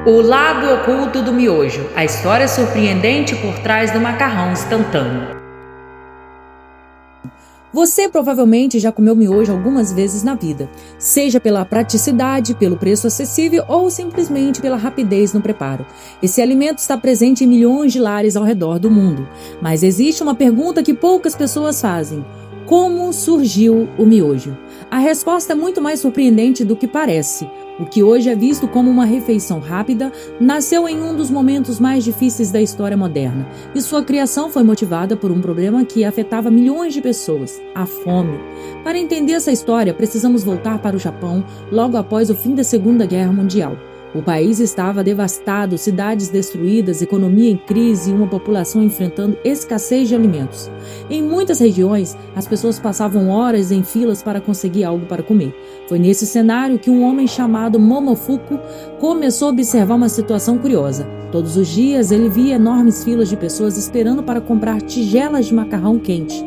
O lado oculto do miojo, a história surpreendente por trás do macarrão instantâneo. Você provavelmente já comeu miojo algumas vezes na vida, seja pela praticidade, pelo preço acessível ou simplesmente pela rapidez no preparo. Esse alimento está presente em milhões de lares ao redor do mundo, mas existe uma pergunta que poucas pessoas fazem: como surgiu o miojo? A resposta é muito mais surpreendente do que parece. O que hoje é visto como uma refeição rápida nasceu em um dos momentos mais difíceis da história moderna, e sua criação foi motivada por um problema que afetava milhões de pessoas: a fome. Para entender essa história, precisamos voltar para o Japão logo após o fim da Segunda Guerra Mundial. O país estava devastado, cidades destruídas, economia em crise e uma população enfrentando escassez de alimentos. Em muitas regiões, as pessoas passavam horas em filas para conseguir algo para comer. Foi nesse cenário que um homem chamado Momofuku começou a observar uma situação curiosa. Todos os dias ele via enormes filas de pessoas esperando para comprar tigelas de macarrão quente.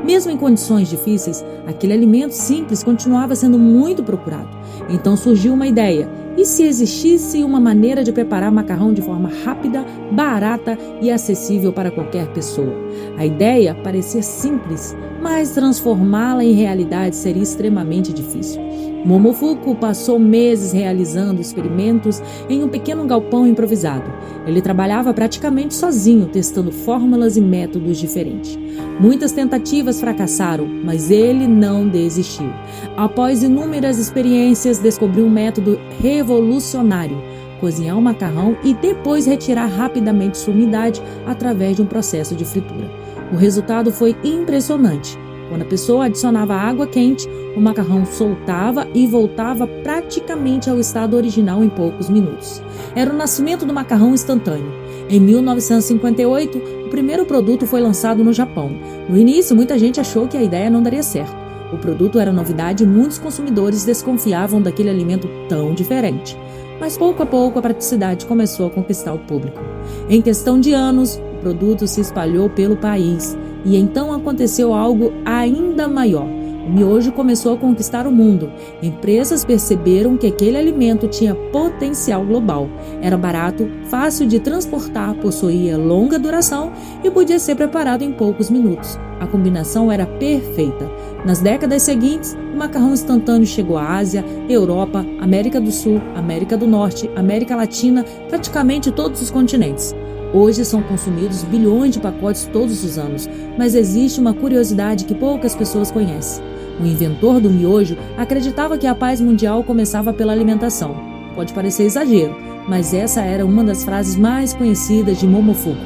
Mesmo em condições difíceis, aquele alimento simples continuava sendo muito procurado. Então surgiu uma ideia: e se existisse uma maneira de preparar macarrão de forma rápida, barata e acessível para qualquer pessoa? A ideia parecia simples, mas transformá-la em realidade seria extremamente difícil. Momofuku passou meses realizando experimentos em um pequeno galpão improvisado. Ele trabalhava praticamente sozinho, testando fórmulas e métodos diferentes. Muitas tentativas fracassaram, mas ele não desistiu. Após inúmeras experiências, descobriu um método revolucionário: cozinhar o macarrão e depois retirar rapidamente sua umidade através de um processo de fritura. O resultado foi impressionante. Quando a pessoa adicionava água quente, o macarrão soltava e voltava praticamente ao estado original em poucos minutos. Era o nascimento do macarrão instantâneo. Em 1958, o primeiro produto foi lançado no Japão. No início, muita gente achou que a ideia não daria certo. O produto era novidade e muitos consumidores desconfiavam daquele alimento tão diferente. Mas pouco a pouco a praticidade começou a conquistar o público. Em questão de anos, o produto se espalhou pelo país. E então aconteceu algo ainda maior. O miojo começou a conquistar o mundo. Empresas perceberam que aquele alimento tinha potencial global. Era barato, fácil de transportar, possuía longa duração e podia ser preparado em poucos minutos. A combinação era perfeita. Nas décadas seguintes, o macarrão instantâneo chegou à Ásia, Europa, América do Sul, América do Norte, América Latina, praticamente todos os continentes. Hoje são consumidos bilhões de pacotes todos os anos, mas existe uma curiosidade que poucas pessoas conhecem. O inventor do miojo acreditava que a paz mundial começava pela alimentação. Pode parecer exagero, mas essa era uma das frases mais conhecidas de Momofuku.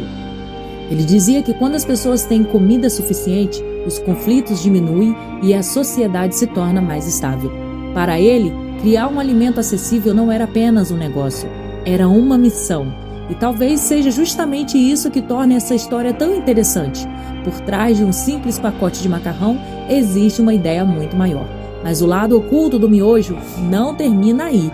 Ele dizia que quando as pessoas têm comida suficiente, os conflitos diminuem e a sociedade se torna mais estável. Para ele, criar um alimento acessível não era apenas um negócio, era uma missão. E talvez seja justamente isso que torna essa história tão interessante. Por trás de um simples pacote de macarrão existe uma ideia muito maior. Mas o lado oculto do miojo não termina aí.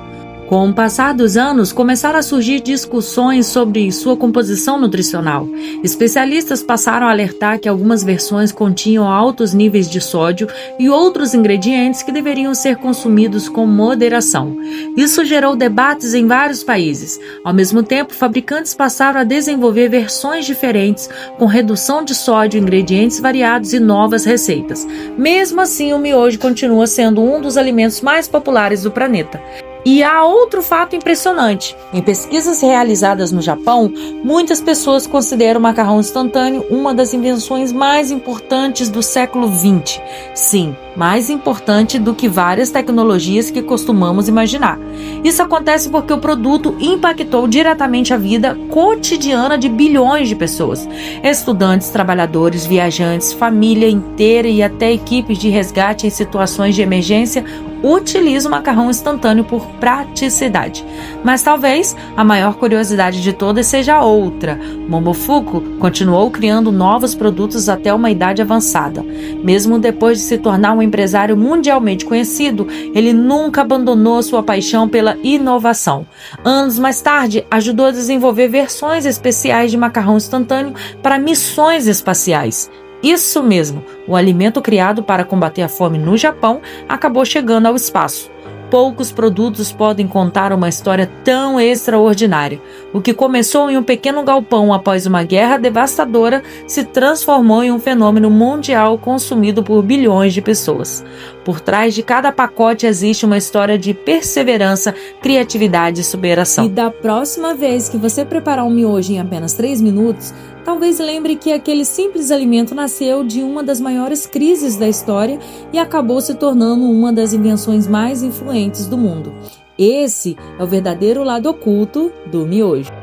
Com o passar dos anos, começaram a surgir discussões sobre sua composição nutricional. Especialistas passaram a alertar que algumas versões continham altos níveis de sódio e outros ingredientes que deveriam ser consumidos com moderação. Isso gerou debates em vários países. Ao mesmo tempo, fabricantes passaram a desenvolver versões diferentes, com redução de sódio, ingredientes variados e novas receitas. Mesmo assim, o miojo continua sendo um dos alimentos mais populares do planeta. E há outro fato impressionante. Em pesquisas realizadas no Japão, muitas pessoas consideram o macarrão instantâneo uma das invenções mais importantes do século XX. Sim, mais importante do que várias tecnologias que costumamos imaginar. Isso acontece porque o produto impactou diretamente a vida cotidiana de bilhões de pessoas. Estudantes, trabalhadores, viajantes, família inteira e até equipes de resgate em situações de emergência utilizam o macarrão instantâneo por praticidade. Mas talvez a maior curiosidade de todas seja outra. Momofuku continuou criando novos produtos até uma idade avançada. Mesmo depois de se tornar um empresário mundialmente conhecido, ele nunca abandonou sua paixão pela inovação. Anos mais tarde, ajudou a desenvolver versões especiais de macarrão instantâneo para missões espaciais. Isso mesmo, o alimento criado para combater a fome no Japão acabou chegando ao espaço. Poucos produtos podem contar uma história tão extraordinária. O que começou em um pequeno galpão após uma guerra devastadora se transformou em um fenômeno mundial consumido por bilhões de pessoas. Por trás de cada pacote existe uma história de perseverança, criatividade e superação. E da próxima vez que você preparar um miojo em apenas 3 minutos, talvez lembre que aquele simples alimento nasceu de uma das maiores crises da história e acabou se tornando uma das invenções mais influentes do mundo. Esse é o verdadeiro lado oculto do miojo.